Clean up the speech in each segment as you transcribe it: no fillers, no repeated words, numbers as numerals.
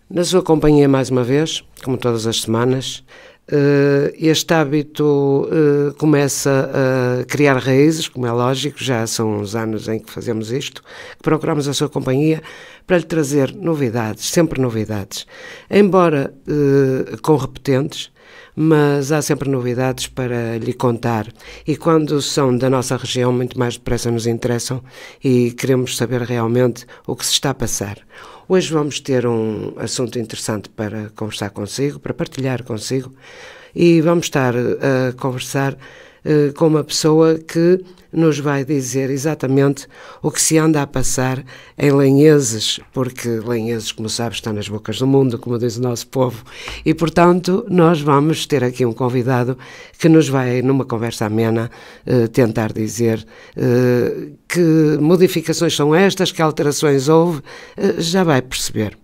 Na sua companhia, mais uma vez, como todas as semanas, este hábito começa a criar raízes, como é lógico, já são uns anos em que fazemos isto, que procuramos a sua companhia para lhe trazer novidades, sempre novidades, embora com repetentes, mas há sempre novidades para lhe contar, e quando são da nossa região muito mais depressa nos interessam e queremos saber realmente o que se está a passar. Hoje vamos ter um assunto interessante para conversar consigo, para partilhar consigo, e vamos estar a conversar com uma pessoa que nos vai dizer exatamente o que se anda a passar em Lanheses, porque Lanheses, como sabes, está nas bocas do mundo, como diz o nosso povo, e portanto nós vamos ter aqui um convidado que nos vai, numa conversa amena, tentar dizer que modificações são estas, que alterações houve, já vai perceber.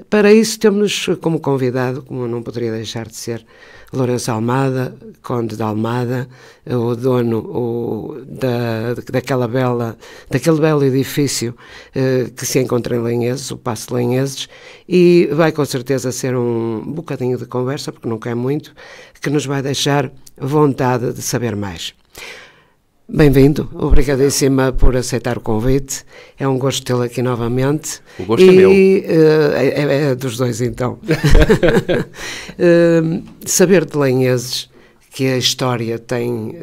Para isso temos como convidado, como não poderia deixar de ser, Lourenço Almada, Conde de Almada, o dono daquele belo edifício que se encontra em Lanheses, o Paço de Lanheses, e vai com certeza ser um bocadinho de conversa, porque nunca é muito, que nos vai deixar vontade de saber mais. Bem-vindo, obrigadíssima por aceitar o convite, é um gosto tê-lo aqui novamente. O gosto é meu. É dos dois então. Saber de Lanheses que a história tem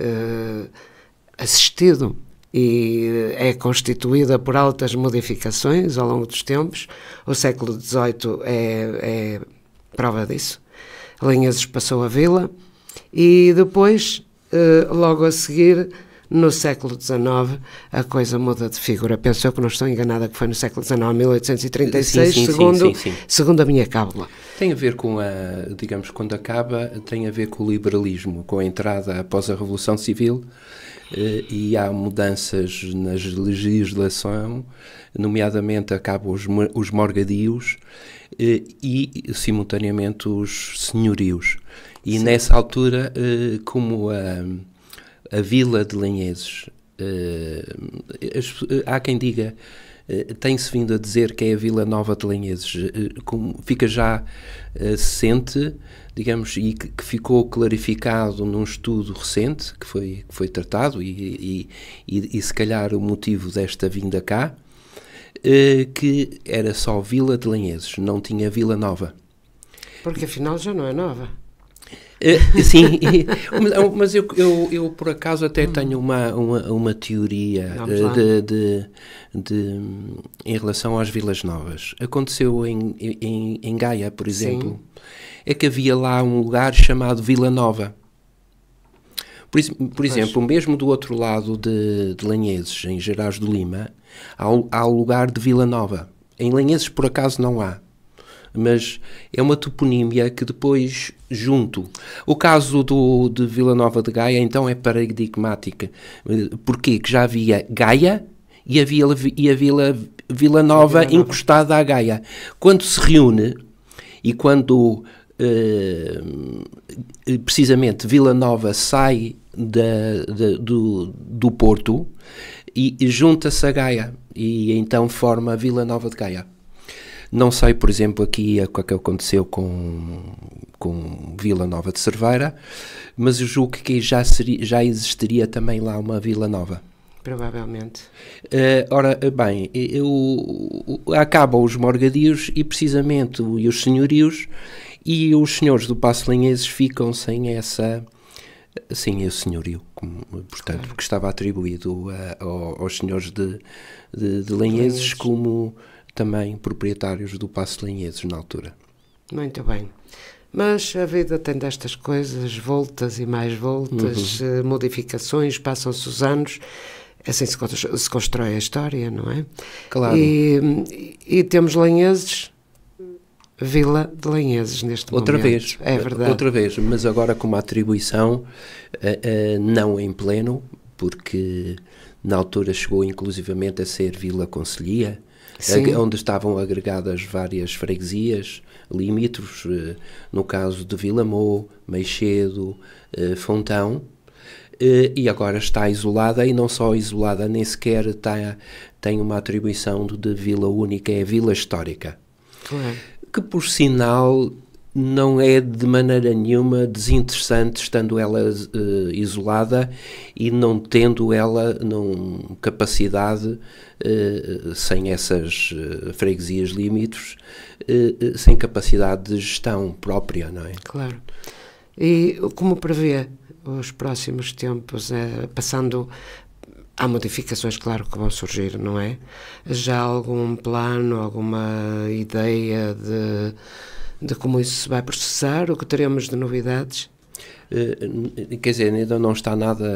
assistido e é constituída por altas modificações ao longo dos tempos, o século XVIII é prova disso. Lanheses passou a vila e depois, logo a seguir, no século XIX, a coisa muda de figura. Penso eu que não estou enganada, que foi no século XIX, 1836, segundo a minha cábula. Tem a ver com digamos, quando acaba, tem a ver com o liberalismo, com a entrada após a Revolução Civil, e há mudanças na legislação, nomeadamente acabam os morgadios e, simultaneamente, os senhorios. E sim, nessa altura, como a vila de Lanheses, há quem diga, tem-se vindo a dizer que é a Vila Nova de Lanheses, fica já assente, digamos, e que ficou clarificado num estudo recente, que foi tratado, e se calhar o motivo desta vinda cá, que era só Vila de Lanheses, não tinha Vila Nova. Porque afinal já não é nova. Sim, mas eu por acaso até tenho uma teoria em relação às Vilas Novas. Aconteceu em Gaia, por exemplo, sim, é que havia lá um lugar chamado Vila Nova. Por exemplo, mesmo do outro lado de Lanheses, em Gerás do Lima, há o lugar de Vila Nova. Em Lanheses, por acaso, não há. Mas é uma toponímia que depois junto. O caso de Vila Nova de Gaia, então, é paradigmática. Porquê? Que já havia Gaia e a Vila Nova encostada à Gaia. Quando se reúne e quando precisamente Vila Nova sai do Porto e junta-se a Gaia e então forma a Vila Nova de Gaia. Não sei, por exemplo, aqui o que aconteceu com Vila Nova de Cerveira, mas eu julgo que já existiria também lá uma Vila Nova. Provavelmente. Ora, bem, acabam os morgadios e precisamente os senhorios, e os senhores do Paço de Lanheses ficam sem esse senhorio, portanto, claro, que estava atribuído aos senhores de Lanheses como também proprietários do Paço de Lanheses na altura. Muito bem. Mas a vida tem destas coisas, voltas e mais voltas, modificações, passam-se os anos, assim se constrói a história, não é? Claro. E temos Lanheses, Vila de Lanheses neste outra momento. Vez, é verdade. Outra vez, mas agora com uma atribuição não em pleno, porque na altura chegou inclusivamente a ser Vila Conselhia, onde estavam agregadas várias freguesias, limítrofes, no caso de Vilamô, Meixedo, Fontão, e agora está isolada, e não só isolada, nem sequer tem uma atribuição de vila única, é vila histórica. Claro. Que por sinal não é de maneira nenhuma desinteressante, estando ela isolada e não tendo ela capacidade, sem essas freguesias limítrofes, sem capacidade de gestão própria, não é? Claro. E como prevê os próximos tempos, passando... Há modificações, claro, que vão surgir, não é? Já há algum plano, alguma ideia de como isso se vai processar, o que teremos de novidades? Quer dizer, ainda não está nada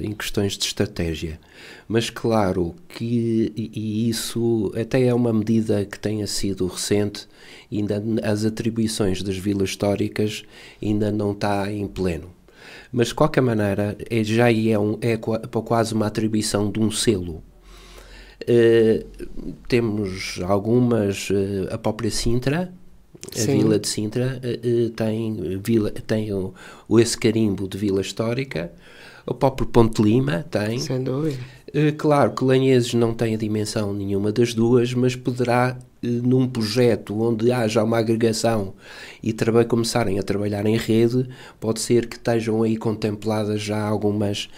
em questões de estratégia, mas claro que e isso até é uma medida que tenha sido recente, ainda as atribuições das vilas históricas ainda não está em pleno. Mas, de qualquer maneira, é quase uma atribuição de um selo. Temos algumas, a própria Sintra, a Vila de Sintra, tem esse carimbo de Vila Histórica, o próprio Ponte de Lima tem. Sem dúvida. Claro que Lanheses não tem a dimensão nenhuma das duas, mas poderá, num projeto onde haja uma agregação e começarem a trabalhar em rede, pode ser que estejam aí contempladas já algumas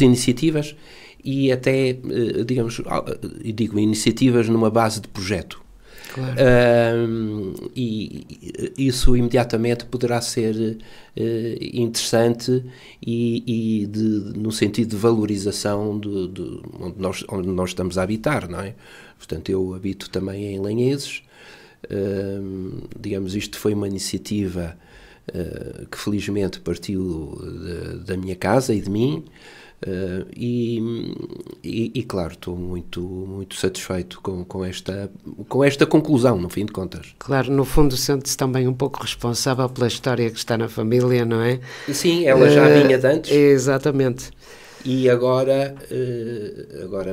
iniciativas e até, digo iniciativas numa base de projeto. Claro. E isso imediatamente poderá ser interessante e no sentido de valorização de onde nós estamos a habitar, não é? Portanto, eu habito também em Lanheses. Isto foi uma iniciativa que felizmente partiu da minha casa e de mim. Claro, estou muito satisfeito com esta conclusão, no fim de contas. Claro, no fundo sente-se também um pouco responsável pela história que está na família, não é? Sim, ela já vinha de antes. Exatamente. E agora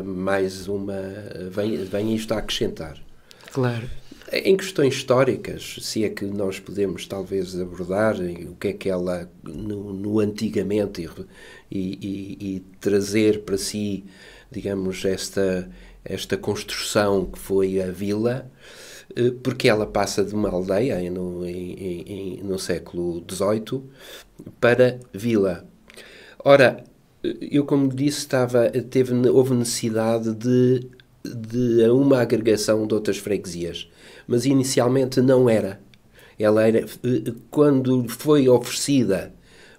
mais uma... Vem isto a acrescentar. Claro. Em questões históricas, se é que nós podemos talvez abordar o que é que ela no antigamente e trazer para si, digamos, esta construção que foi a vila, porque ela passa de uma aldeia no século XVIII para vila. Ora, eu como disse, houve necessidade de uma agregação de outras freguesias, mas inicialmente não era. Ela era, quando foi oferecida,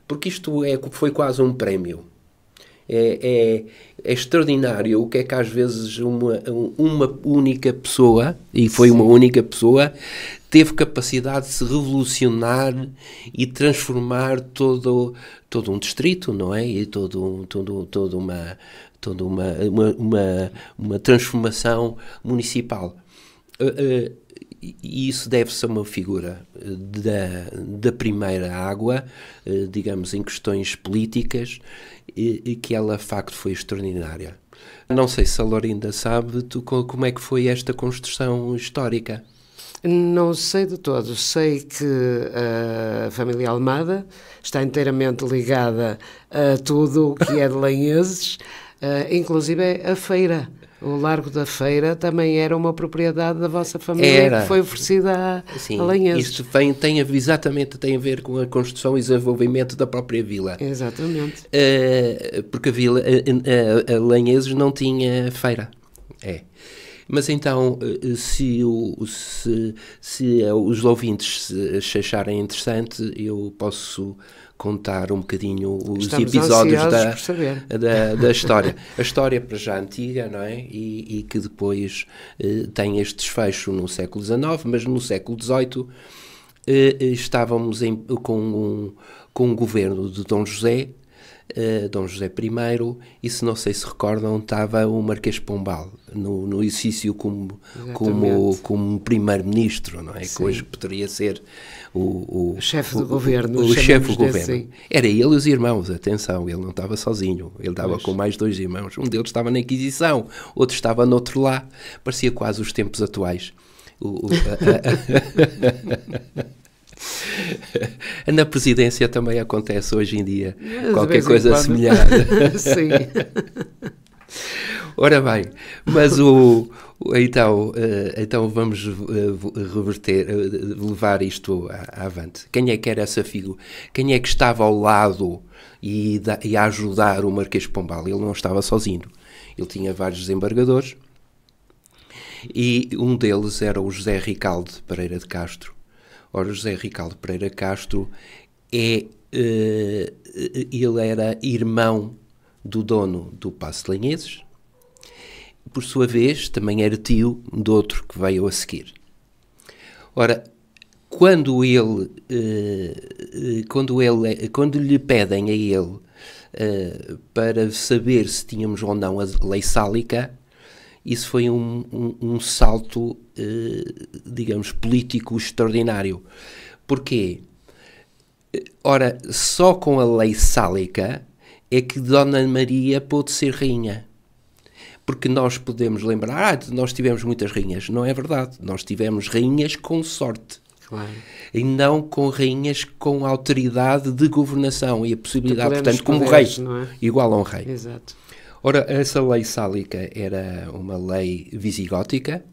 porque isto foi quase um prémio. É extraordinário o que é que às vezes uma única pessoa, e foi Sim. uma única pessoa, teve capacidade de se revolucionar e transformar todo um distrito, não é? E toda uma transformação municipal. E isso deve-se a uma figura da primeira água, digamos, em questões políticas, e que ela, de facto, foi extraordinária. Não sei se a Lorinda sabe como é que foi esta construção histórica. Não sei de todo. Sei que a família Almada está inteiramente ligada a tudo o que é de Lanheses, inclusive a feira. O Largo da Feira também era uma propriedade da vossa família que foi oferecida a Lanheses. Isto exatamente tem a ver com a construção e desenvolvimento da própria vila. Exatamente. Porque a Lanheses não tinha feira. Mas então, se os ouvintes se acharem interessante, eu posso contar um bocadinho os episódios da história. A história para já antiga, não é? E que depois tem este desfecho no século XIX, mas no século XVIII estávamos com um governo de Dom José I, e se não sei se recordam, estava o Marquês de Pombal no exercício como primeiro-ministro, não é? Sim. Que hoje poderia ser o chefe do governo. O chefe do governo. Assim. Era ele e os irmãos, atenção, ele não estava sozinho, ele estava com mais 2 irmãos. Um deles estava na Inquisição, outro estava no outro lá. Parecia quase os tempos atuais. Na presidência também acontece hoje em dia qualquer coisa semelhante. Sim. Ora bem, mas o Então vamos levar isto avante. Quem é que era essa figura? Quem é que estava ao lado e a ajudar o Marquês de Pombal? Ele não estava sozinho. Ele tinha vários desembargadores e um deles era o José Ricaldo Pereira de Castro. Ora, o José Ricaldo Pereira de Castro ele era irmão do dono do Paço de Lanheses. Por sua vez, também era tio de outro que veio a seguir. Ora, quando lhe pedem a ele para saber se tínhamos ou não a lei sálica, isso foi um salto, digamos, político extraordinário. Porquê? Ora, só com a lei sálica é que Dona Maria pôde ser rainha. Porque nós podemos lembrar, nós tivemos muitas rainhas. Não é verdade. Nós tivemos rainhas com sorte. Claro. E não com rainhas com autoridade de governação e a possibilidade, portanto, como poderes, rei, não é? igual a um rei. Exato. Ora, essa lei sálica era uma lei visigótica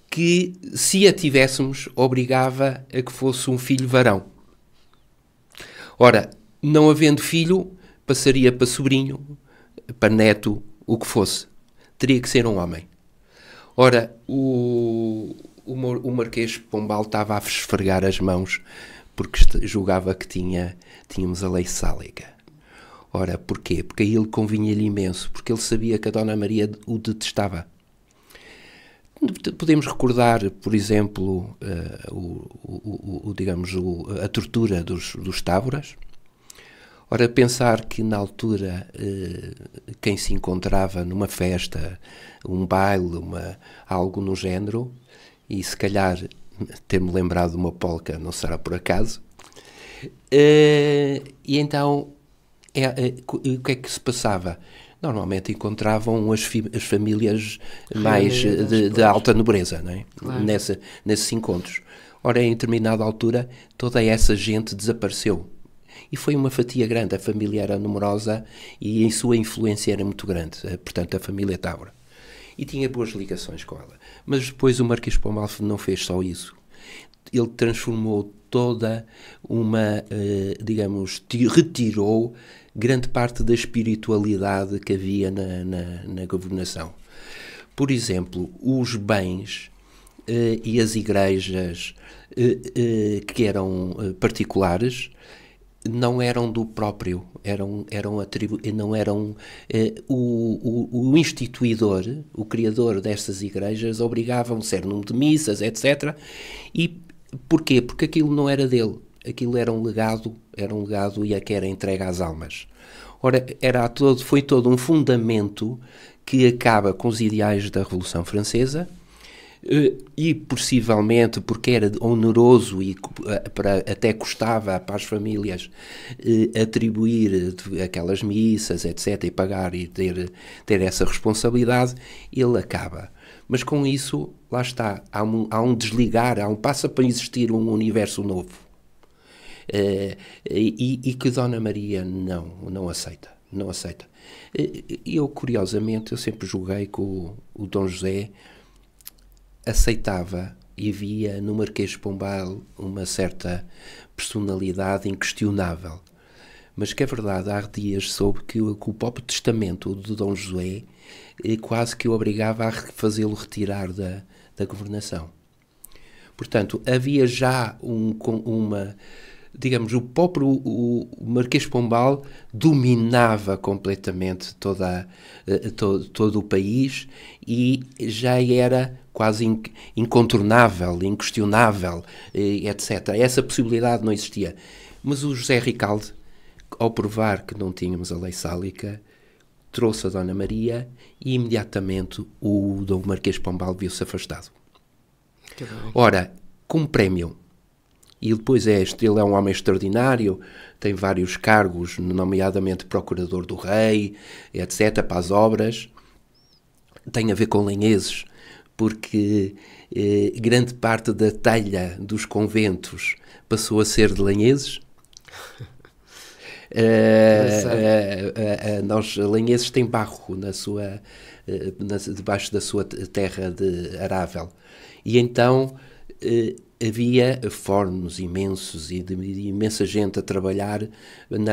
que, se a tivéssemos, obrigava a que fosse um filho varão. Ora, não havendo filho, passaria para sobrinho, para neto, o que fosse. Teria que ser um homem. Ora, o Marquês de Pombal estava a esfregar as mãos porque julgava que tínhamos a lei sálica. Ora, porquê? Porque a ele convinha-lhe imenso, porque ele sabia que a Dona Maria o detestava. Podemos recordar, por exemplo, a tortura dos távoras. Ora, pensar que na altura quem se encontrava numa festa, um baile, algo no género, e se calhar ter-me lembrado de uma polca não será por acaso, e então o que é que se passava? Normalmente encontravam as famílias mais de alta nobreza, não é? Claro. Nesses encontros. Ora, em determinada altura, toda essa gente desapareceu. E foi uma fatia grande, a família era numerosa e a sua influência era muito grande, portanto a família Távora. E tinha boas ligações com ela. Mas depois o Marquês de Pombal não fez só isso. Ele transformou toda retirou grande parte da espiritualidade que havia na governação. Por exemplo, os bens e as igrejas que eram particulares não eram do próprio, o instituidor, o criador destas igrejas, obrigava a um certo número de missas, etc. E porquê? Porque aquilo não era dele, aquilo era um legado e a que era entregue às almas. Ora, foi todo um fundamento que acaba com os ideais da Revolução Francesa, e possivelmente porque era oneroso e até custava para as famílias atribuir aquelas missas, etc., e pagar e ter essa responsabilidade, ele acaba. Mas com isso, lá está, há um desligar, passa para existir um universo novo. E que Dona Maria não aceita. Não aceita. Eu, curiosamente, eu sempre julguei que o Dom José aceitava e via no Marquês de Pombal uma certa personalidade inquestionável. Mas que é verdade, há dias soube que o próprio testamento de Dom José quase que o obrigava a fazê-lo retirar da governação. Portanto, havia já digamos, o Marquês de Pombal dominava completamente todo o país e já era quase incontornável, inquestionável, etc. Essa possibilidade não existia. Mas o José Ricaldo, ao provar que não tínhamos a lei sálica, trouxe a Dona Maria e imediatamente o Dom Marquês de Pombal viu-se afastado. Ora, como prémio, e depois ele é um homem extraordinário, tem vários cargos, nomeadamente procurador do rei, etc., para as obras, tem a ver com Lanheses, porque grande parte da telha dos conventos passou a ser de Lanheses. Lanheses tem barro debaixo da sua terra de arável. E então havia fornos imensos e de imensa gente a trabalhar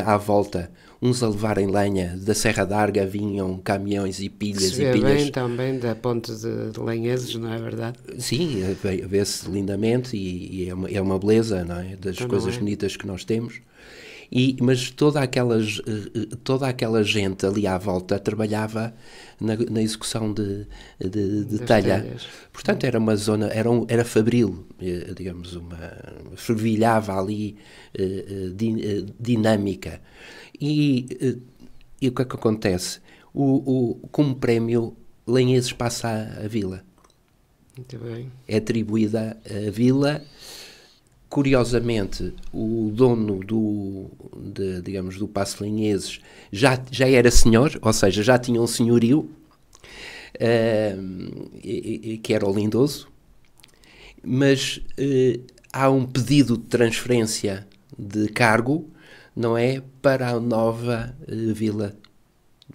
à volta, uns a levarem lenha. Da Serra d'Arga vinham caminhões e pilhas Se e vê pilhas. bem também da ponte de Lanheses, não é verdade? Sim, vê-se lindamente e é uma beleza, não é? Das Então coisas bonitas que nós temos. Mas toda aquela gente ali à volta trabalhava na execução de telha. Telhas. Portanto, era uma zona, era fabril, digamos, fervilhava ali dinâmica. E o que é que acontece? Como prémio, Lanheses passa a vila. Muito bem. É atribuída à vila. Curiosamente, o dono digamos, do Paço Lanheses já era senhor, ou seja, já tinha um senhorio, que era o Lindoso, mas há um pedido de transferência de cargo, não é, para a nova vila.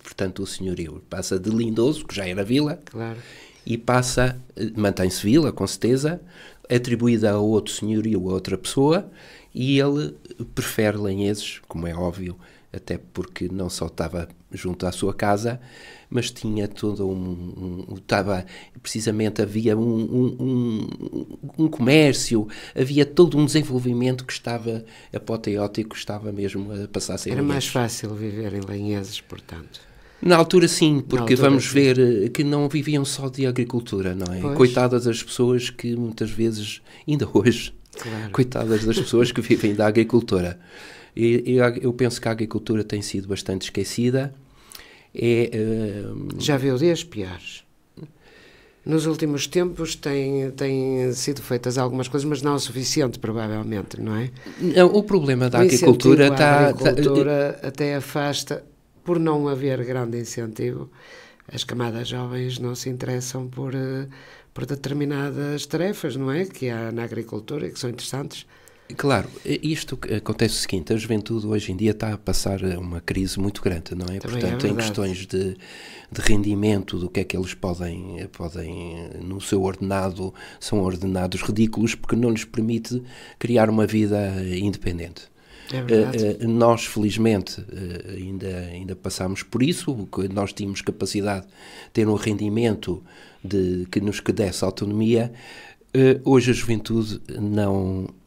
Portanto, o senhorio passa de Lindoso, que já era vila, Claro. e passa, mantém-se vila, com certeza, atribuída a outro senhorio, a outra pessoa, e ele prefere Lanheses, como é óbvio, até porque não só estava junto à sua casa, mas tinha todo precisamente havia um comércio, havia todo um desenvolvimento que estava apoteótico, estava mesmo a passar-se em Era mais Lanheses. fácil viver em Lanheses, portanto. Na altura sim, porque altura, vamos sim. ver que não viviam só de agricultura, não é? Pois. Coitadas das pessoas que muitas vezes, ainda hoje, Claro. coitadas das pessoas que vivem da agricultura. E eu penso que a agricultura tem sido bastante esquecida. Já viu dias piores. Nos últimos tempos têm sido feitas algumas coisas, mas não o suficiente, provavelmente, não é? O problema da O agricultura incentivo à está... agricultura até afasta, por não haver grande incentivo, as camadas jovens não se interessam por determinadas tarefas, não é? Que há na agricultura e que são interessantes. Claro, isto acontece o seguinte, a juventude hoje em dia está a passar uma crise muito grande, não é? Também Portanto, é em verdade. questões de rendimento, do que é que eles podem no seu ordenado, são ordenados ridículos, porque não lhes permite criar uma vida independente. É verdade. Nós, felizmente, ainda passámos por isso, nós tínhamos capacidade de ter um rendimento que desse autonomia. Hoje a juventude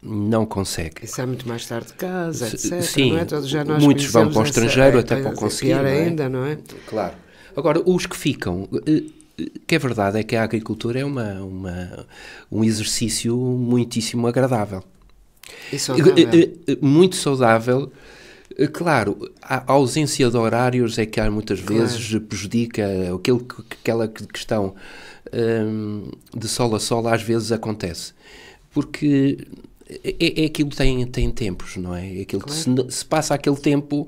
não consegue. Isso é muito mais tarde de casa, etc. Sim, não é? Todos já nós muitos vão para o conhecemos estrangeiro até para conseguir. pior não é? ainda, não é? Claro. Agora, os que ficam, que é verdade, é que a agricultura é um exercício muitíssimo agradável. E saudável. Muito saudável. Claro, a ausência de horários é que há muitas vezes prejudica aquela questão de sol a sol, às vezes acontece. Porque aquilo tem tempos, não é? Aquilo que se passa aquele tempo,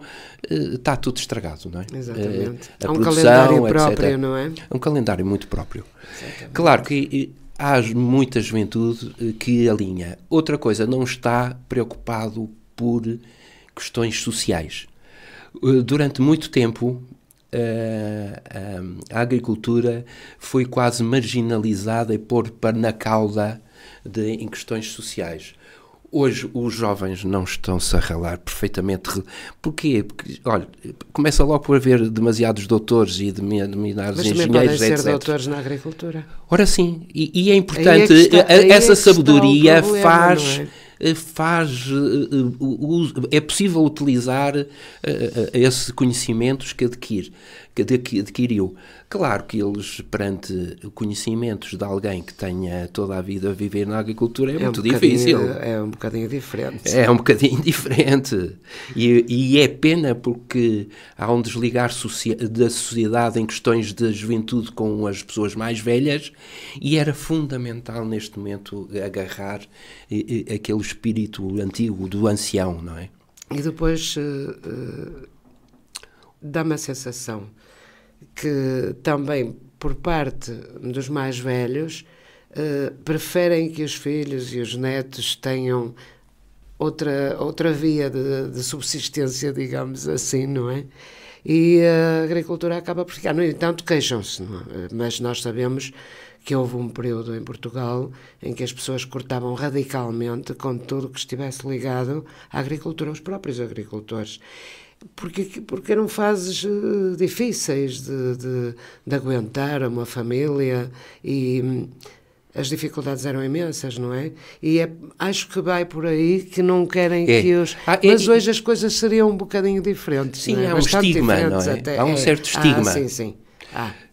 está tudo estragado, não é? Exatamente. A Há um produção, calendário próprio, etc. não é? É um calendário muito próprio. Exatamente. Claro que há muita juventude que alinha. Outra coisa, não está preocupado por questões sociais. Durante muito tempo, a agricultura foi quase marginalizada e pôr na cauda em questões sociais. Hoje os jovens não estão-se a ralar perfeitamente. Porquê? Porque, olha, começa logo por haver demasiados doutores e determinados Mas também engenheiros, podem ser etc. doutores na agricultura. Ora sim, e é importante, Aí é que está- aí é essa que está o sabedoria problema, é possível utilizar esses conhecimentos que adquiriu. Claro que eles, perante conhecimentos de alguém que tenha toda a vida a viver na agricultura, é muito difícil. É um bocadinho diferente. É um bocadinho diferente. E é pena porque há um desligar da sociedade em questões da juventude com as pessoas mais velhas, e era fundamental neste momento agarrar aquele espírito antigo do ancião, não é? E depois dá-me a sensação que também por parte dos mais velhos preferem que os filhos e os netos tenham outra via de subsistência, digamos assim, não é? e a agricultura acaba por ficar. No entanto, queixam-se, mas nós sabemos que houve um período em Portugal em que as pessoas cortavam radicalmente com tudo que estivesse ligado à agricultura, os próprios agricultores. Porque eram fases difíceis de aguentar uma família e as dificuldades eram imensas, não é? E acho que vai por aí que não querem que os... Mas hoje as coisas seriam um bocadinho diferentes. Sim, não é? há um Bastante estigma, não é? até. Há um certo estigma. Sim.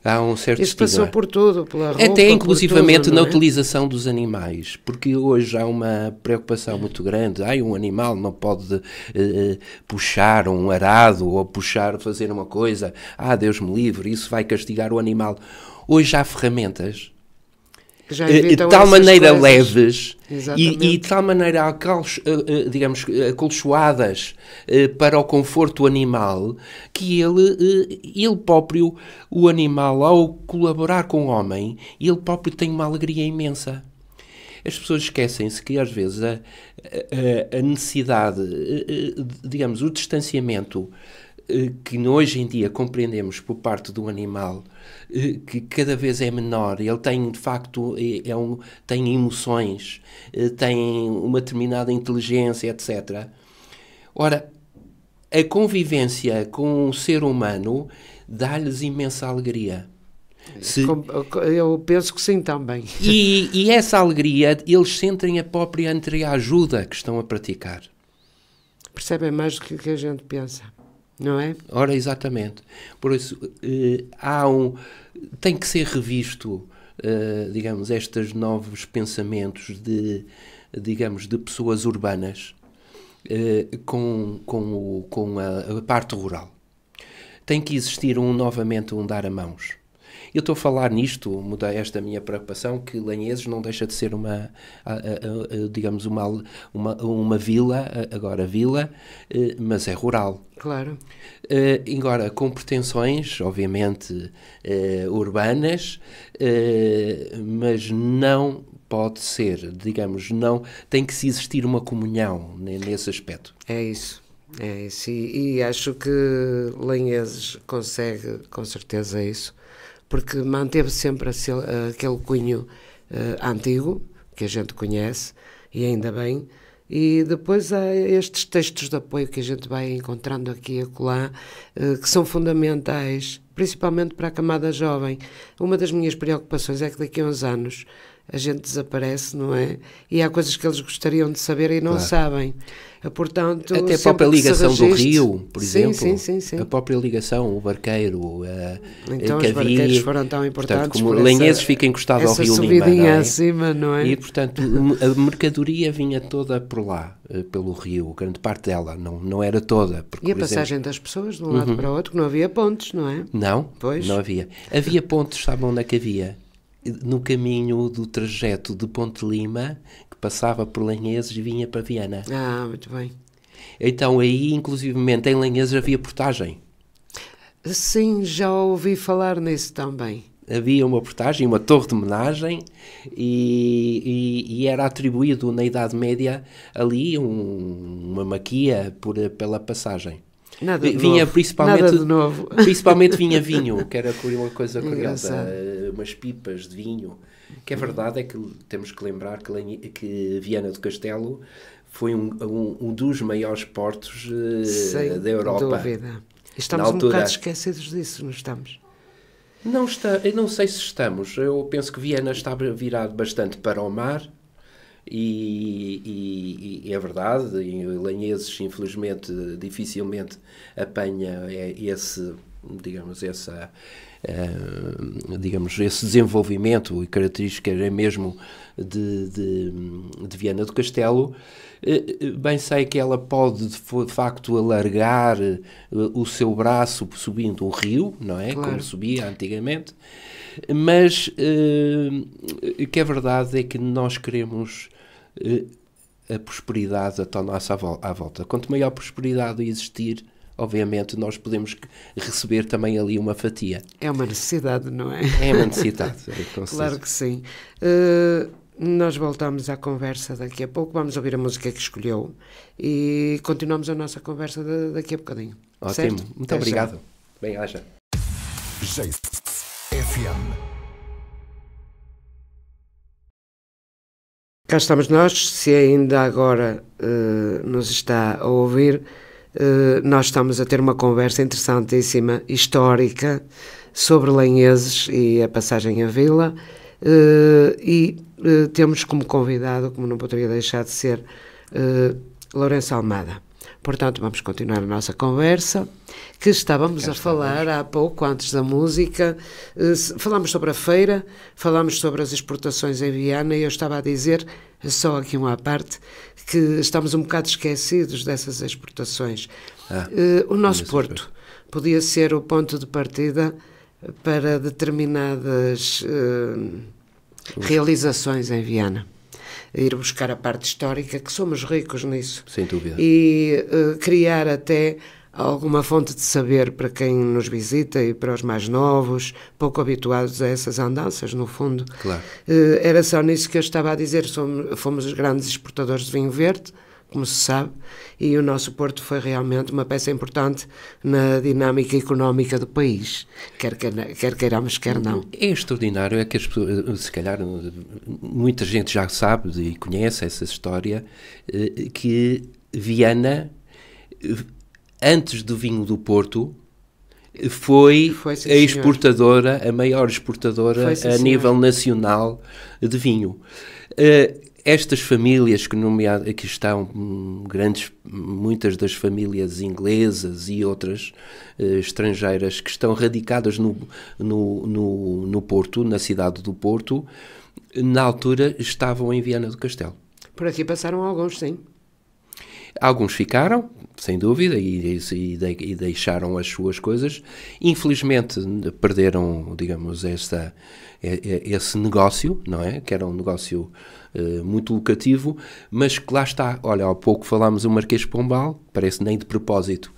Há um certo Isso estigma. passou por tudo, pela roupa, até inclusivamente tudo, na não é? utilização dos animais, porque hoje há uma preocupação muito grande. Um animal não pode puxar um arado ou fazer uma coisa. Deus me livre, isso vai castigar o animal. Hoje há ferramentas de tal maneira leves e de tal maneira digamos, acolchoadas para o conforto animal, que ele próprio, o animal, ao colaborar com o homem, ele próprio tem uma alegria imensa. As pessoas esquecem-se que às vezes a necessidade, digamos, o distanciamento que hoje em dia compreendemos por parte do animal, que cada vez é menor, ele tem de facto tem emoções, tem uma determinada inteligência, etc. Ora, a convivência com o ser humano dá-lhes imensa alegria. Eu penso que sim também. E essa alegria, eles sentem a própria ajuda que estão a praticar. Percebem mais do que a gente pensa. Não é? Ora, exatamente. Por isso, tem que ser revisto, digamos, estes novos pensamentos digamos, de pessoas urbanas com a parte rural. Tem que existir novamente um dar a mãos. Eu estou a falar nisto, mudei esta minha preocupação, que Lanheses não deixa de ser digamos, uma vila, agora vila, mas é rural. Claro. Agora, com pretensões, obviamente, urbanas, mas não pode ser, digamos, não, tem que existir uma comunhão nesse aspecto. É isso. E acho que Lanheses consegue, com certeza, isso. Porque manteve sempre aquele cunho antigo, que a gente conhece, e ainda bem, e depois há estes textos de apoio que a gente vai encontrando aqui e acolá, que são fundamentais, principalmente para a camada jovem. Uma das minhas preocupações é que daqui a uns anos a gente desaparece, não é? E há coisas que eles gostariam de saber e não sabem. Portanto, até a própria ligação do rio, por exemplo. Sim. A própria ligação, o barqueiro, então que os barqueiros foram tão importantes. Portanto, como Lanheses fica encostado ao rio Lima, não é? Acima, não é? E, portanto, a mercadoria vinha toda por lá, pelo rio, grande parte dela, não era toda. Porque, e a passagem das pessoas de um lado para o outro, que não havia pontes, não é? Não havia. Havia pontes, sabe onde é que havia? No caminho do trajeto de Ponte Lima, que passava por Lanheses e vinha para Viana. Muito bem. Então aí, inclusivamente, em Lanheses havia portagem. Sim, já ouvi falar nisso também. Havia uma portagem, uma torre de homenagem e era atribuído na Idade Média ali uma maquia pela passagem. Nada de vinha novo. Principalmente, Nada de novo. Principalmente vinha vinho, que era uma coisa curiosa, umas pipas de vinho. Que a verdade é que temos que lembrar que Viana do Castelo foi um dos maiores portos da Europa. Sem dúvida. Estamos um bocado esquecidos disso, não estamos? Eu não sei se estamos. Eu penso que Viana estava virado bastante para o mar. E é verdade, em Lanheses, infelizmente, dificilmente apanha esse desenvolvimento e características mesmo de Viana do Castelo. Bem sei que ela pode, de facto, alargar o seu braço subindo um rio, não é? Claro. Como subia antigamente. Mas que a verdade é que nós queremos a prosperidade à nossa à volta. Quanto maior prosperidade existir, obviamente, nós podemos receber também ali uma fatia. É uma necessidade, não é? É uma necessidade. Claro que sim. Nós voltamos à conversa daqui a pouco, vamos ouvir a música que escolheu e continuamos a nossa conversa daqui a bocadinho. Ótimo, certo? muito obrigado. Bem, haja. FM. Cá estamos nós, se ainda agora nos está a ouvir, nós estamos a ter uma conversa interessantíssima, histórica, sobre Lanheses e a passagem à vila, e temos como convidado, como não poderia deixar de ser, Lourenço Almada. Portanto, vamos continuar a nossa conversa, que estávamos a falar há pouco, antes da música. Falámos sobre a feira, falámos sobre as exportações em Viana, e eu estava a dizer, só aqui uma à parte, que estamos um bocado esquecidos dessas exportações. O nosso Porto podia ser o ponto de partida para determinadas realizações em Viana. Ir buscar a parte histórica, que somos ricos nisso. Sem dúvida. E criar até alguma fonte de saber para quem nos visita e para os mais novos, pouco habituados a essas andanças, no fundo. Claro. Era só nisso que eu estava a dizer. Fomos os grandes exportadores de vinho verde, como se sabe, e o nosso Porto foi realmente uma peça importante na dinâmica económica do país, quer queiramos, quer não. É extraordinário, é que as pessoas, se calhar muita gente já sabe e conhece essa história, que Viana, antes do vinho do Porto, foi sim, a exportadora, a maior exportadora a nível nacional de vinho. Estas famílias que estão muitas das famílias inglesas e outras estrangeiras que estão radicadas no Porto, na cidade do Porto, na altura estavam em Viana do Castelo. Por aqui passaram alguns, sim. Alguns ficaram, sem dúvida, e deixaram as suas coisas. Infelizmente perderam, digamos, esse negócio, não é? Que era um negócio muito lucrativo, mas que lá está. Olha, há pouco falámos do Marquês de Pombal, parece nem de propósito.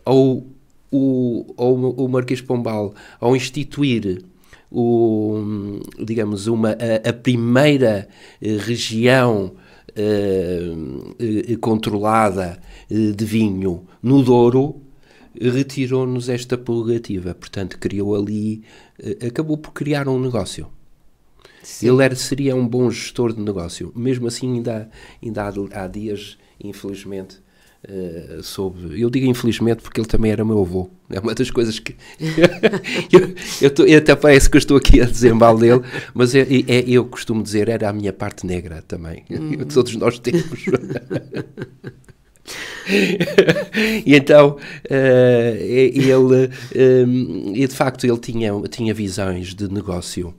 Ou o Marquês de Pombal, ao instituir digamos, a primeira região controlada de vinho no Douro, retirou-nos esta prerrogativa. Portanto, criou ali, acabou por criar um negócio. Sim. Ele seria um bom gestor de negócio. Mesmo assim, ainda há dias, infelizmente, eu digo infelizmente porque ele também era meu avô. É uma das coisas que eu até parece que eu estou aqui a desembalo dele, mas eu costumo dizer, era a minha parte negra também. Todos nós temos. E então ele de facto ele tinha visões de negócio.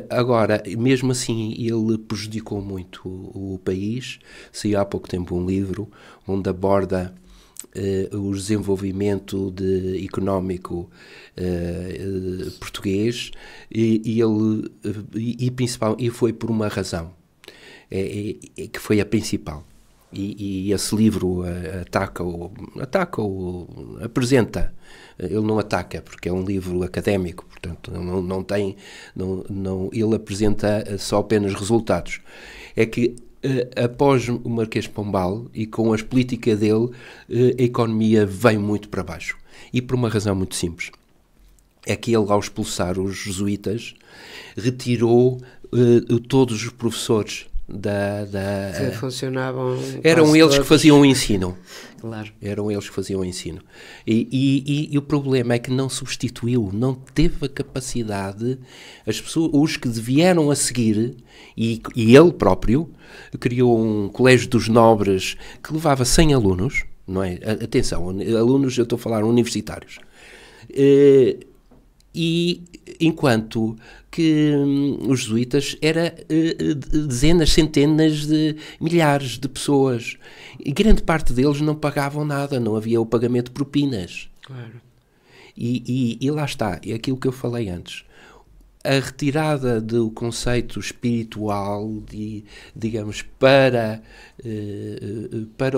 Agora, mesmo assim, ele prejudicou muito o país. Saiu há pouco tempo um livro onde aborda o desenvolvimento económico português e foi por uma razão que foi a principal. E esse livro apresenta, ele não ataca, porque é um livro académico, portanto ele apresenta só apenas resultados. É que após o Marquês de Pombal e com as políticas dele, a economia veio muito para baixo. E por uma razão muito simples. É que ele, ao expulsar os jesuítas, retirou todos os professores que funcionavam. Eram eles que faziam o ensino. Claro. Eram eles que faziam o ensino. E o problema é que não substituiu, não teve a capacidade. As pessoas, os que vieram a seguir, e ele próprio, criou um colégio dos nobres que levava 100 alunos, não é? Atenção, alunos, eu estou a falar universitários. E enquanto que os jesuítas era dezenas, centenas de milhares de pessoas, e grande parte deles não pagavam nada, não havia o pagamento de propinas. Claro. E lá está, é aquilo que eu falei antes. A retirada do conceito espiritual, digamos, para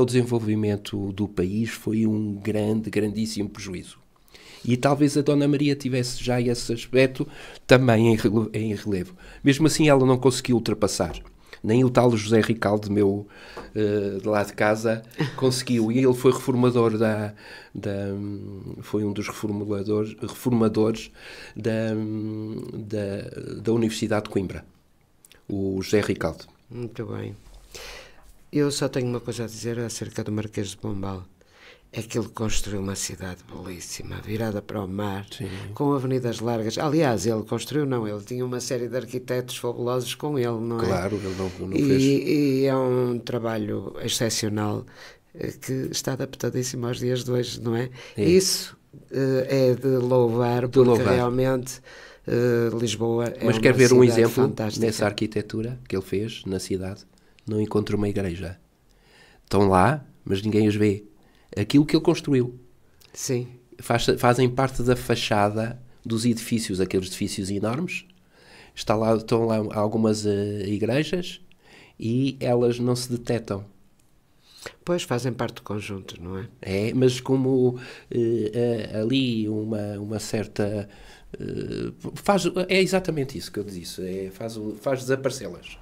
o desenvolvimento do país foi um grandíssimo prejuízo. E talvez a Dona Maria tivesse já esse aspecto também em relevo. Mesmo assim, ela não conseguiu ultrapassar. Nem o tal José Ricaldo, meu, de lá de casa, conseguiu. E ele foi reformador foi um dos reformadores da Universidade de Coimbra, o José Ricaldo. Muito bem. Eu só tenho uma coisa a dizer acerca do Marquês de Pombal. É que ele construiu uma cidade belíssima, virada para o mar, sim, com avenidas largas. Aliás, ele construiu, não, ele tinha uma série de arquitetos fabulosos com ele, não é? Claro, ele não fez. E é um trabalho excepcional que está adaptadíssimo aos dias de hoje, não é? É. Isso é de louvar, porque realmente Lisboa é Mas uma quer ver um exemplo fantástica. Nessa arquitetura que ele fez na cidade? Não encontra uma igreja. Estão lá, mas ninguém os vê. Aquilo que ele construiu. Sim. Fazem parte da fachada dos edifícios, aqueles edifícios enormes. Estão lá algumas igrejas e elas não se detectam. Pois, fazem parte do conjunto, não é? É, mas como ali uma certa... é exatamente isso que eu disse. Faz desaparecê-las.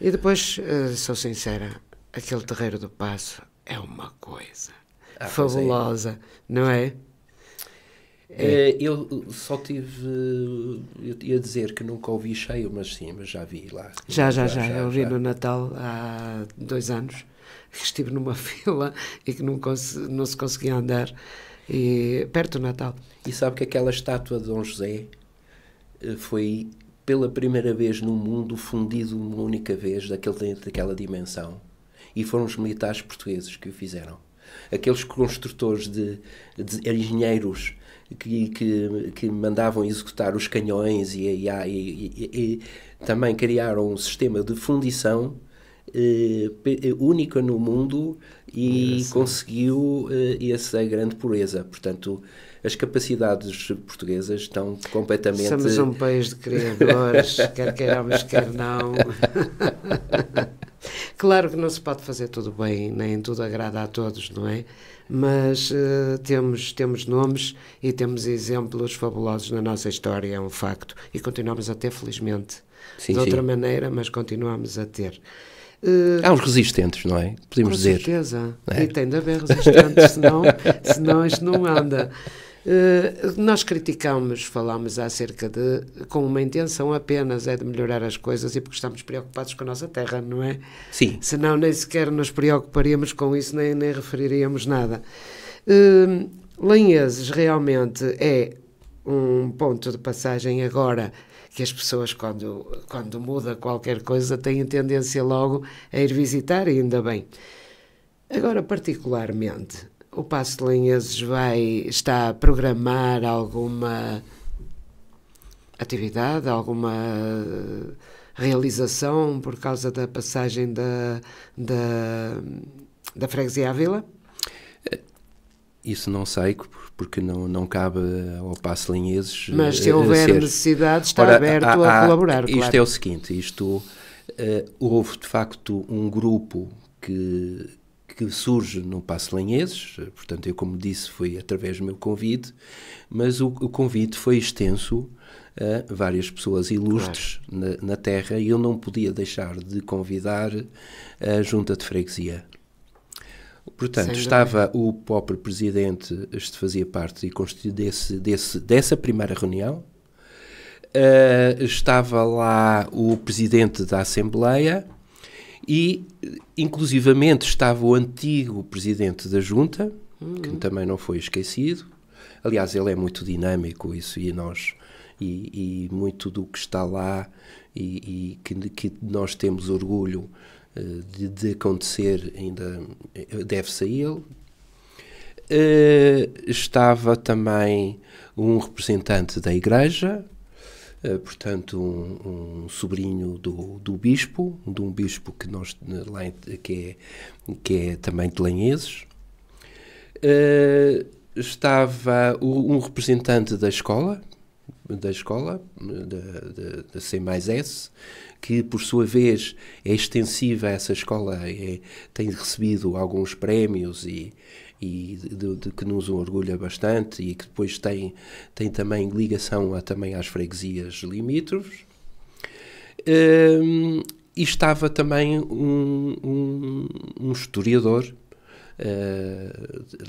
E depois, sou sincera, aquele Terreiro do Paço é uma coisa fabulosa, não é? Eu só tive... Eu ia dizer que nunca o vi cheio, mas já vi lá. Já. Eu vi no Natal há 2 anos, que estive numa fila e que não se conseguia andar, e perto do Natal. E sabe que aquela estátua de Dom José foi pela primeira vez no mundo fundido uma única vez daquela dimensão. E foram os militares portugueses que o fizeram. Aqueles construtores de engenheiros que mandavam executar os canhões e também criaram um sistema de fundição único no mundo e conseguiu essa grande pureza. Portanto, as capacidades portuguesas estão completamente... Somos um país de criadores, quer queiramos, quer não. Claro que não se pode fazer tudo bem, nem tudo agrada a todos, não é? Mas temos nomes e temos exemplos fabulosos na nossa história, é um facto. E continuamos a ter, felizmente. Sim, de outra maneira, mas continuamos a ter. Há uns resistentes, não é? Podemos dizer. Com certeza. E tem de haver resistentes, senão isto não anda. Nós falámos acerca com uma intenção apenas é de melhorar as coisas e porque estamos preocupados com a nossa terra, não é? Sim. Senão nem sequer nos preocuparíamos com isso, nem referiríamos nada. Lanheses realmente é um ponto de passagem agora que as pessoas quando muda qualquer coisa têm tendência logo a ir visitar e ainda bem. Agora particularmente o Paço de Lanheses está a programar alguma atividade, alguma realização por causa da passagem da freguesia à vila? Isso não sei, porque não cabe ao Paço de Lanheses. Mas se houver necessidade, está aberto a colaborar. Isto claro. É o seguinte, houve de facto um grupo que surge no Paço de Lanheses, portanto eu, como disse, foi através do meu convite, mas o convite foi extenso a várias pessoas ilustres, claro, na terra, e eu não podia deixar de convidar a Junta de Freguesia. Portanto, estava o próprio presidente, este fazia parte dessa primeira reunião, estava lá o presidente da Assembleia e, inclusivamente, estava o antigo presidente da Junta, que também não foi esquecido. Aliás, ele é muito dinâmico, e muito do que está lá e que nós temos orgulho de acontecer ainda deve-se a ele. Estava também um representante da Igreja, portanto um sobrinho do bispo, de um bispo que é também de Lanheses. Estava um representante da escola da C+S, que por sua vez é extensiva a essa escola, tem recebido alguns prémios e de que nos orgulha bastante, e que depois tem também ligação também às freguesias limítrofes. e estava também um historiador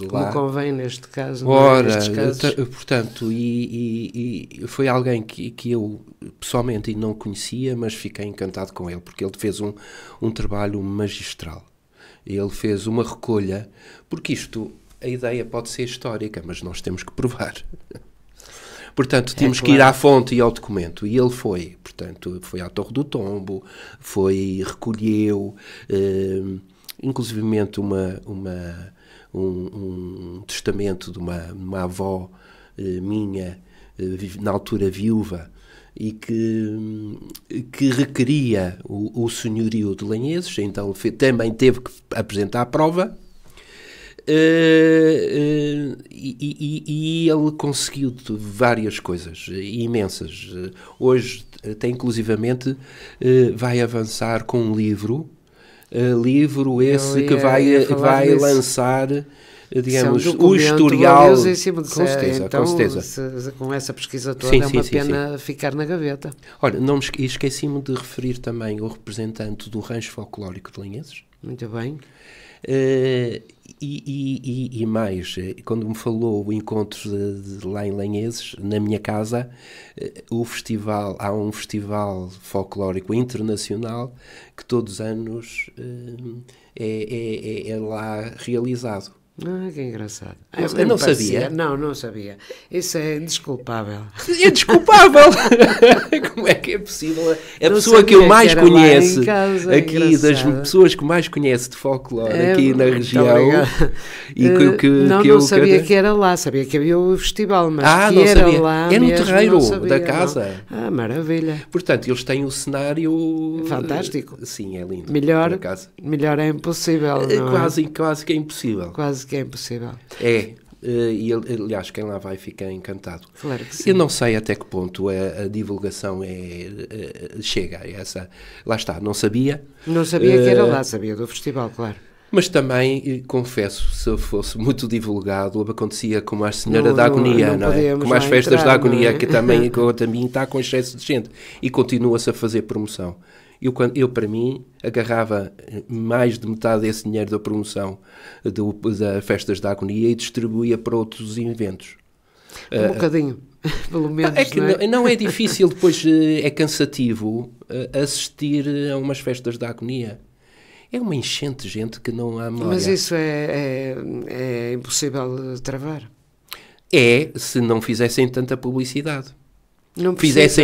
Como lá. convém neste caso, Ora, nestes casos. portanto, e foi alguém que eu pessoalmente não conhecia, mas fiquei encantado com ele, porque ele fez um trabalho magistral. Ele fez uma recolha, porque a ideia pode ser histórica, mas nós temos que provar. Portanto, temos que ir à fonte e ao documento. E ele foi, portanto, foi à Torre do Tombo, recolheu, inclusivamente um testamento de uma avó minha, na altura viúva, e que requeria o senhorio de Lanheses, então também teve que apresentar a prova. E ele conseguiu várias coisas imensas. Hoje tem inclusivamente vai avançar com um livro esse que vai lançar, digamos, o historial. Com certeza, então, com certeza. Com essa pesquisa toda, é uma pena ficar na gaveta. Olha, não me esqueci-me de referir também o representante do Rancho Folclórico de Lanheses. Muito bem. E mais, quando me falou o encontro de lá em Lanheses, na minha casa, há um festival folclórico internacional que todos os anos é lá realizado. Que engraçado. Eu não sabia. Não sabia. Isso é indesculpável. É desculpável! Como é que é possível? A pessoa que eu mais conheço, aqui das pessoas que mais conheço de folclore aqui na região. Não sabia que era lá, sabia que havia o festival, mas que não era sabia. lá. É no mesmo, terreiro da casa. Maravilha. Portanto, eles têm um cenário fantástico. Sim, é lindo. Melhor é impossível. Quase que é impossível. Quase que é impossível. E aliás, quem lá vai fica encantado. Claro que sim. Eu não sei até que ponto a divulgação chega a essa. Lá está, não sabia. Não sabia que era lá, sabia do festival, claro. Mas também, confesso, se eu fosse muito divulgado, acontecia como a Senhora da Agonia, não é? Como as festas da Agonia, que também está com excesso de gente. E continua-se a fazer promoção. Eu, para mim, agarrava mais de metade desse dinheiro da promoção das festas da Agonia e distribuía para outros eventos. Um bocadinho, pelo menos. É que não é difícil, depois é cansativo assistir a umas festas da Agonia. É uma enchente de gente que não há memória. Mas isso é impossível travar. Se não fizessem tanta publicidade. Não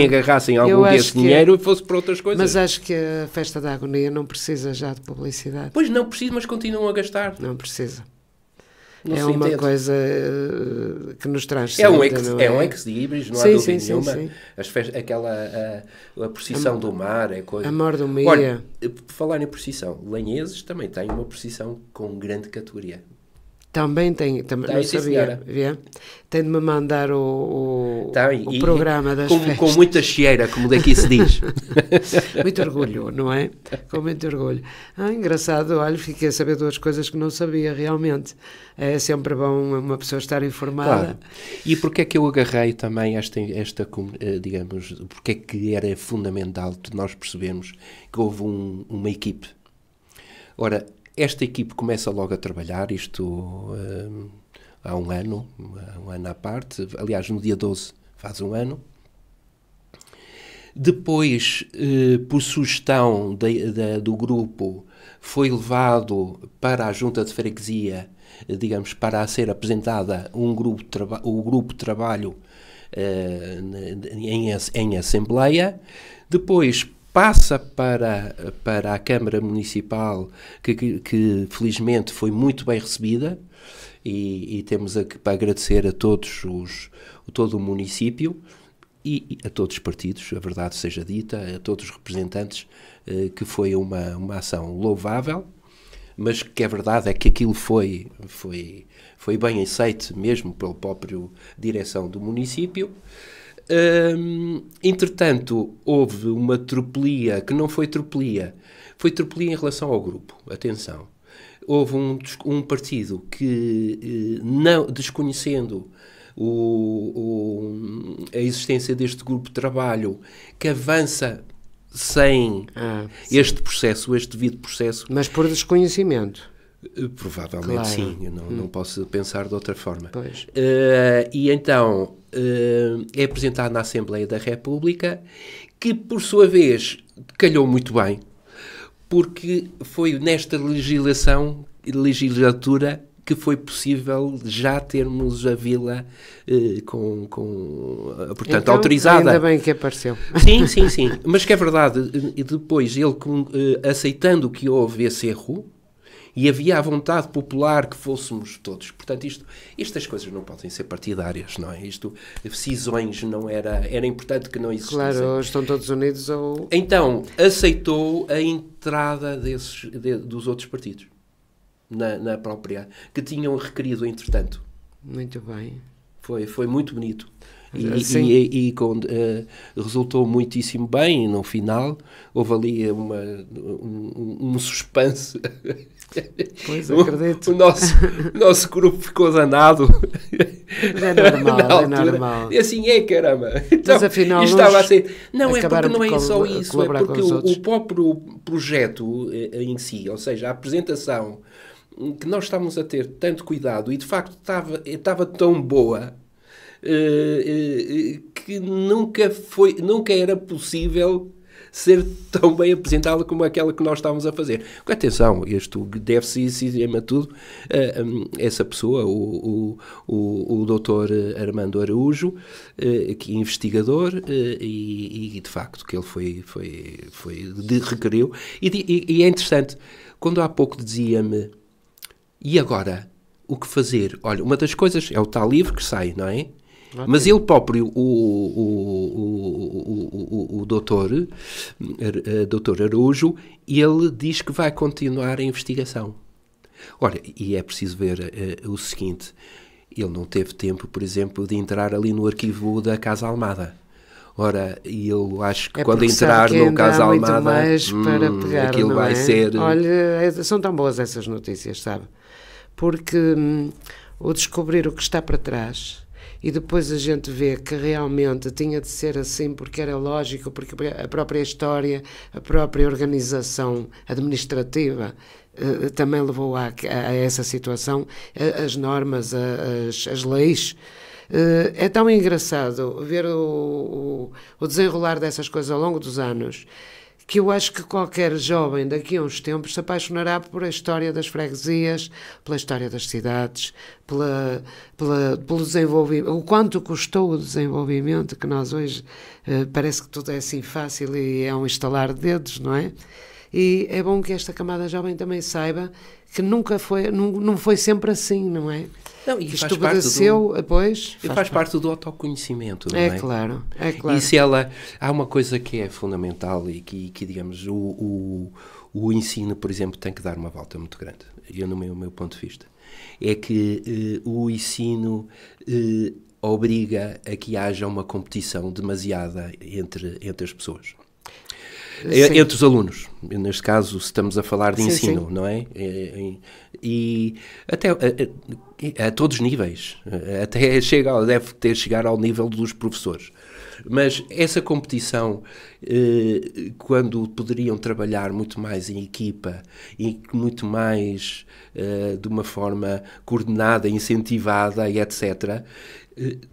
agarrassem algum desse dinheiro e fosse para outras coisas. Mas acho que a Festa da Agonia não precisa já de publicidade. Pois não precisa, mas continuam a gastar. Não precisa. Não é uma coisa que nos traz é um ex-libris, não há dúvida nenhuma. Sim. A procissão do mar é coisa. A mordomia. Olha, por falar em procissão, Lanheses também tem uma procissão com grande categoria. Também não sabia. Tem de me mandar o programa das festas. Com muita chieira, como daqui se diz. Muito orgulho, não é? Com muito orgulho. Engraçado, olha, fiquei a saber duas coisas que não sabia realmente. É sempre bom uma pessoa estar informada. Claro. E porque é que eu agarrei também esta digamos, porque é que era fundamental nós percebermos que houve uma equipe. Ora, esta equipe começa logo a trabalhar, isto há um ano à parte, aliás, no dia 12 faz um ano. Depois, por sugestão do grupo, foi levado para a Junta de Freguesia, digamos, para ser apresentada o grupo de trabalho em Assembleia. Depois passa para a Câmara Municipal, que felizmente foi muito bem recebida, e temos para agradecer a todo o município e a todos os partidos, a verdade seja dita, a todos os representantes, que foi uma ação louvável, mas que a verdade é que aquilo foi bem aceito mesmo pela própria direção do município. Entretanto, houve uma tropelia, que não foi tropelia em relação ao grupo, atenção. Houve um partido que, não desconhecendo a existência deste grupo de trabalho, que avança sem este processo, este devido processo. Mas por desconhecimento. Provavelmente claro. Sim, eu não posso pensar de outra forma. Pois. E então é apresentado na Assembleia da República, que por sua vez calhou muito bem, porque foi nesta legislatura que foi possível já termos a vila portanto, então, autorizada. Ainda bem que apareceu. Sim. Mas que é verdade, e depois ele aceitando que houve esse erro, e havia a vontade popular que fôssemos todos. Portanto, estas coisas não podem ser partidárias, não é? Cisões não era importante que não existissem. Claro, ou estão todos unidos ou... Então, aceitou a entrada dos outros partidos na própria, que tinham requerido, entretanto. Muito bem. Foi muito bonito. E resultou muitíssimo bem, e no final houve ali um suspense. Pois, acredito. O nosso grupo ficou danado. Mas é normal, é normal. E assim caramba. Então, mas afinal, estava a ser... Não, é porque não é só isso, é colaborar porque o próprio projeto em si, ou seja, a apresentação que nós estávamos a ter tanto cuidado, e de facto estava tão boa, que nunca era possível ser tão bem apresentada como aquela que nós estávamos a fazer. Com atenção, isto deve-se, acima de tudo, essa pessoa, o doutor Armando Araújo, que é investigador, e de facto que ele requeriu. E é interessante, quando há pouco dizia-me, e agora, o que fazer? Olha, uma das coisas é o tal livro que sai, não é? Okay. Mas ele próprio, o doutor Araújo, ele diz que vai continuar a investigação. Ora, e é preciso ver o seguinte, ele não teve tempo, por exemplo, de entrar ali no arquivo da Casa Almada. Ora, e eu acho que quando entrar no Casa Almada, mais para pegar, aquilo vai ser... Olha, são tão boas essas notícias, sabe? Porque o descobrir o que está para trás... E depois a gente vê que realmente tinha de ser assim porque era lógico, porque a própria história, a própria organização administrativa também levou a essa situação, as normas, as leis. É tão engraçado ver o desenrolar dessas coisas ao longo dos anos, que eu acho que qualquer jovem daqui a uns tempos se apaixonará por a história das freguesias, pela história das cidades, pelo desenvolvimento, o quanto custou o desenvolvimento, que nós hoje parece que tudo é assim fácil e é um estalar de dedos, não é? E é bom que esta camada jovem também saiba que nunca foi, não foi sempre assim, não é? Não, e isto obedeceu, faz parte do autoconhecimento, não é? É claro. E se há uma coisa que é fundamental e que digamos, o ensino, por exemplo, tem que dar uma volta muito grande, no meu ponto de vista, é que o ensino obriga a que haja uma competição demasiada entre as pessoas. Sim. Entre os alunos, neste caso, se estamos a falar de ensino, sim. Não é? E até a todos os níveis, até deve chegar ao nível dos professores. Mas essa competição, quando poderiam trabalhar muito mais em equipa e muito mais de uma forma coordenada, incentivada e etc.,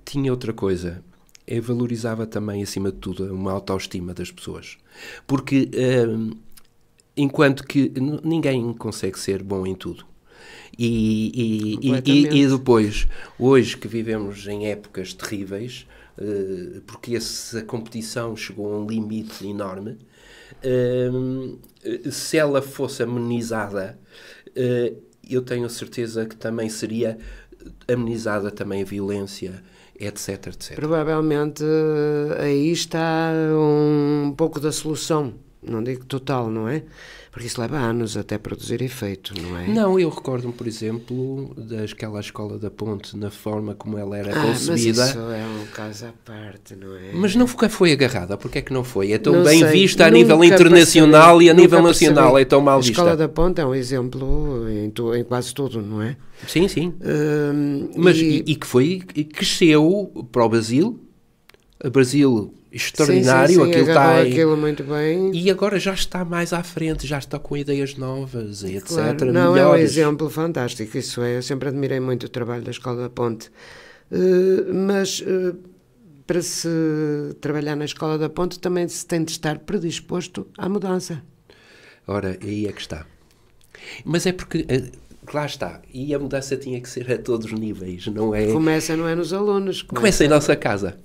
tinha outra coisa. Valorizava também, acima de tudo, uma autoestima das pessoas. Porque, enquanto que ninguém consegue ser bom em tudo. E depois, hoje que vivemos em épocas terríveis, porque essa competição chegou a um limite enorme, se ela fosse amenizada, eu tenho a certeza que também seria amenizada também a violência, etc. Provavelmente aí está um pouco da solução, não digo total, não é? Porque isso leva anos até produzir efeito, não é? Não, eu recordo-me, por exemplo, daquela Escola da Ponte, na forma como ela era concebida. Mas isso é um caso à parte, não é? Mas nunca foi agarrada, porque é que não foi? É tão bem vista a nível internacional e a nível nacional é tão mal vista. A Escola da Ponte é um exemplo em quase tudo, não é? Sim. Mas que cresceu para o Brasil. O Brasil extraordinário. Sim, Aquilo está aquilo muito bem. E agora já está mais à frente, já está com ideias novas, e etc. Claro. Não, melhores. é um exemplo fantástico, isso é. Eu sempre admirei muito o trabalho da Escola da Ponte. Mas para se trabalhar na Escola da Ponte também se tem de estar predisposto à mudança. Ora, aí é que está. Mas é porque, lá está, e a mudança tinha que ser a todos os níveis, não é? Começa, não é nos alunos. Começa em nossa casa.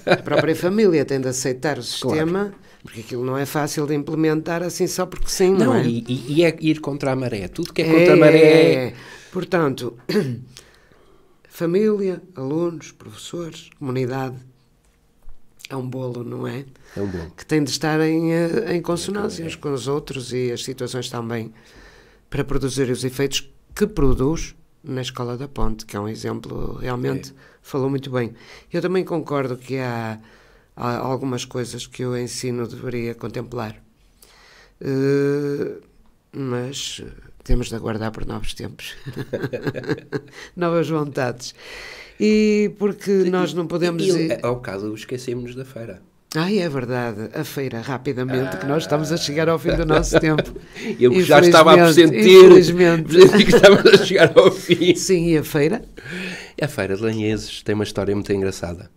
A própria família tem de aceitar o sistema, claro. Porque aquilo não é fácil de implementar assim só porque sim, não é? E é ir contra a maré. Tudo que é contra a maré... Portanto, família, alunos, professores, comunidade, é um bolo, não é? É um bolo. Que tem de estar em consonância uns com os outros e as situações também para produzir os efeitos que produz na Escola da Ponte, que é um exemplo, realmente falou muito bem. Eu também concordo que há algumas coisas que o ensino deveria contemplar, mas temos de aguardar por novos tempos, novas vontades. E porque nós não podemos... Ao caso, esquecemos da feira. É verdade, a feira, rapidamente, que nós estamos a chegar ao fim do nosso tempo. Eu já estava a pressentir que estamos a chegar ao fim. Sim, e a feira? A Feira de Lanheses tem uma história muito engraçada,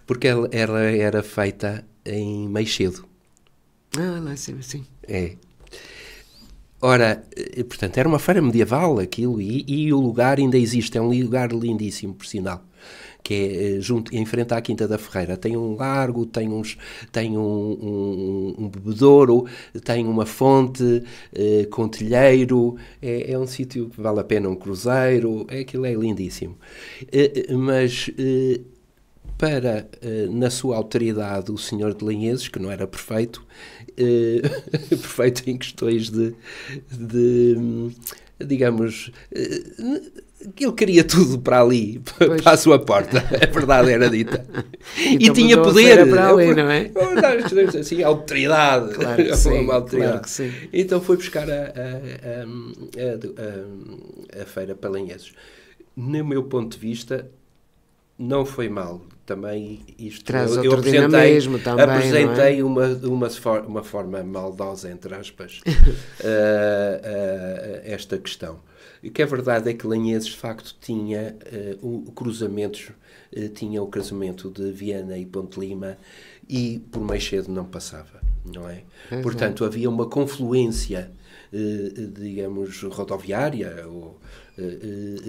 porque ela era feita em Meixedo. Lá sim. É. Ora, portanto, era uma feira medieval aquilo, e o lugar ainda existe, é um lugar lindíssimo, por sinal, que é em frente à Quinta da Ferreira. Tem um largo, tem um bebedouro, tem uma fonte com telheiro, é um sítio que vale a pena um cruzeiro, aquilo é lindíssimo. Mas... na sua alteridade, o senhor de Lanheses, que não era prefeito, prefeito em questões digamos, ele queria tudo para ali, para a sua porta, a verdade era dita. E tinha poder. Para ali, não é? Assim, a autoridade. Claro que sim, claro que sim. Então foi buscar a feira para Lanheses. No meu ponto de vista, não foi mal. Também isto traz eu apresentei uma forma maldosa, entre aspas, esta questão. O que é verdade é que Lanheses, de facto, tinha cruzamentos, tinha o casamento de Viana e Ponte Lima, e por Meixedo não passava, não é? Portanto, havia uma confluência, digamos, rodoviária, ou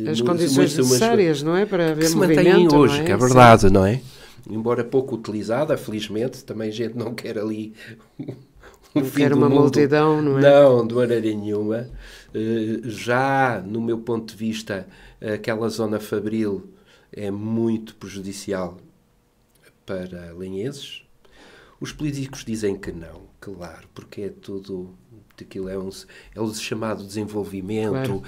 as condições necessárias, não é? Para haver que se movimento, mantêm hoje, não é? Que é verdade, não é? Embora pouco utilizada, felizmente, também a gente não quer ali não quer uma multidão, não é? Não, de maneira nenhuma. Já, no meu ponto de vista, aquela zona fabril é muito prejudicial para Lanheses. Os políticos dizem que não, claro, porque é tudo... Aquilo é o chamado desenvolvimento, claro.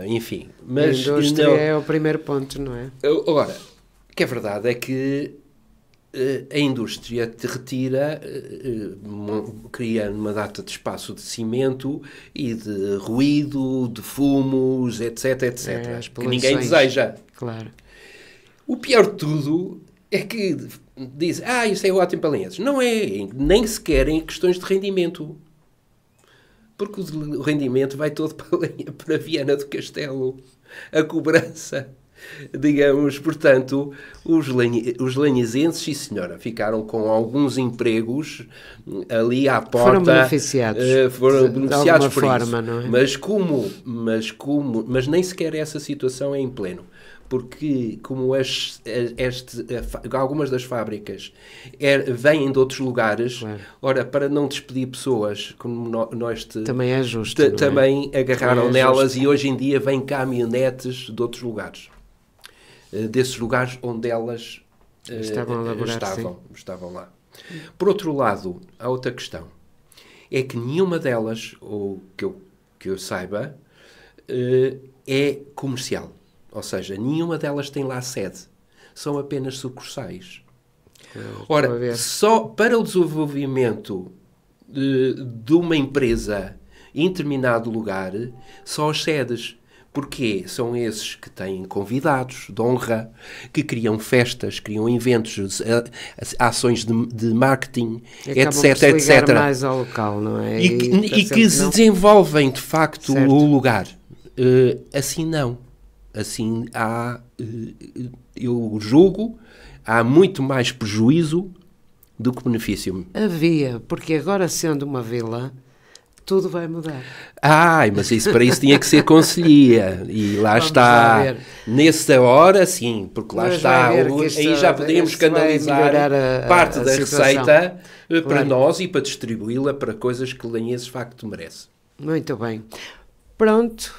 Enfim. Mas a indústria é o primeiro ponto, não é? Agora, o que é verdade é que a indústria te retira, cria uma data de espaço de cimento e de ruído, de fumos, etc, etc, que ninguém deseja. Claro. O pior de tudo é que dizem, isso é ótimo para Lanheses. Não é, nem sequer em questões de rendimento. Porque o rendimento vai todo para Viana do Castelo. A cobrança, digamos, portanto, os lanhesenses, sim senhora, ficaram com alguns empregos ali à porta. Foram beneficiados. Foram beneficiados por forma, isso. Não é? Mas nem sequer essa situação é em pleno. Porque como algumas das fábricas vêm de outros lugares, claro. Ora, para não despedir pessoas, como nós também é justo, também agarraram nelas, e hoje em dia vêm caminhonetes de outros lugares. Desses lugares onde elas estavam lá. Por outro lado, há outra questão. É que nenhuma delas, ou que eu saiba, é comercial. Ou seja, nenhuma delas tem lá sede. São apenas sucursais. Ora, só para o desenvolvimento de uma empresa em determinado lugar, só as sedes. Porque são esses que têm convidados de honra, que criam festas, criam eventos, ações de marketing, etc, etc. mais ao local, não é? E que se desenvolvem, de facto, o lugar. Assim não. Assim há, eu julgo, há muito mais prejuízo do que benefício. Havia, porque agora sendo uma vila, tudo vai mudar. Mas isso, para isso tinha que ser conselhia. E lá Vamos está. lá ver. Nessa hora, sim, porque lá Mas está. isto, Aí já podíamos canalizar parte da situação. receita para Claro. nós e para distribuí-la para coisas que Lanheses de facto merece. Muito bem. Pronto,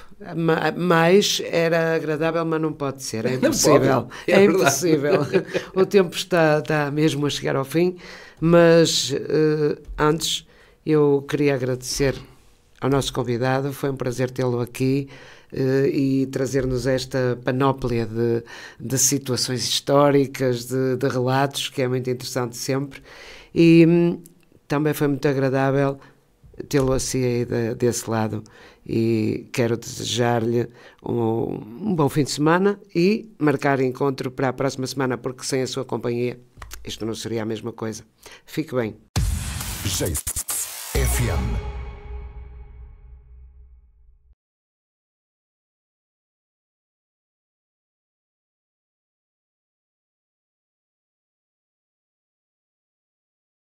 mais era agradável, mas não pode ser, é impossível. É impossível. O tempo está mesmo a chegar ao fim, mas antes eu queria agradecer ao nosso convidado, foi um prazer tê-lo aqui e trazer-nos esta panóplia de situações históricas, de relatos, que é muito interessante sempre, e também foi muito agradável tê-lo assim aí desse lado, e quero desejar-lhe um bom fim de semana e marcar encontro para a próxima semana, porque sem a sua companhia isto não seria a mesma coisa. Fique bem. FM